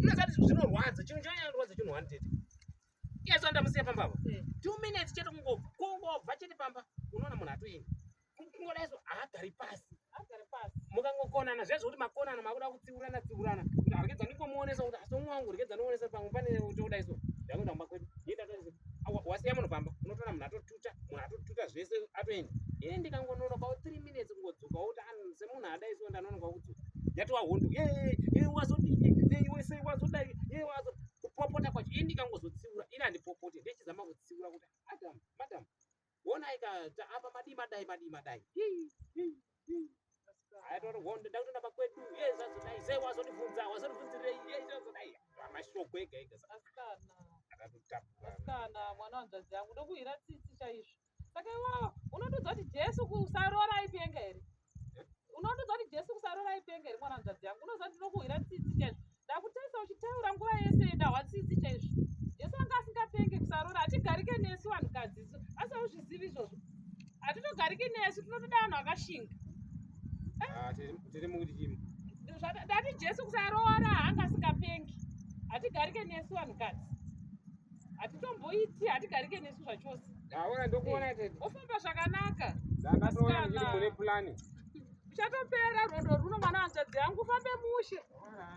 unasati zvinorwadza chinhu chanyarwadza chinhu handiti yeso ndamusiya pamba apa 2 minutes chete kungobva chete pamba unoona munhu atoini kungodaiso haagari pasi mukangokonana zvezvo kuti makonana makuda kutsiurana kuti arikidza ndingomuonesa kuti asi umwe wangu rikidza ndionesa pamwe pane chodaiso yangu ndamba kwedu wasiya munhu pamba unotoona munhu atotuta zvese atoenda ine ndikangononoka 3 minutes kungodzuka kuti semunhu adaiso ndanonoka kudzuka yatova hondo wazodii wese wazodai kupopota kwacho ini ndikangozotsiura ini handipopote ndechizama kutsiura kuti madam ona ikata apa madai aitori hondo ndakutoenda pakwedu zvazodai sei wazodibvunzirei zvazodai amashoko ega asikana mwana wanzvadzi yangu ndokuhira tsitsi chaizvo saka iwawo unondodza kuti jesu kusarora aipenga here mwana wanzvadzi yangu unoziva kuti ndokuhira tsitsi chaizvo ndakutaisa uchiteura nguva yese ndahwa tsitsi chaizvo jesu anga asingapenge kusarora hatigarike nesu vanhukadzi isu asi auzvizivi izvozvo hatitogariki nesu tinotoda vanhu vakashinga tiri mukuti chimo ndati jesu kusarora hanga asingapengi hatigarike nesu vanhukadzi hatitomboiti hatigarike nesu zvachose ndaona ndokuona tete ofamba zvakanaka ndakatoona ndiri mune plani uchatopera rwendo runo mwana wanzvadzi yangu ufambe mushe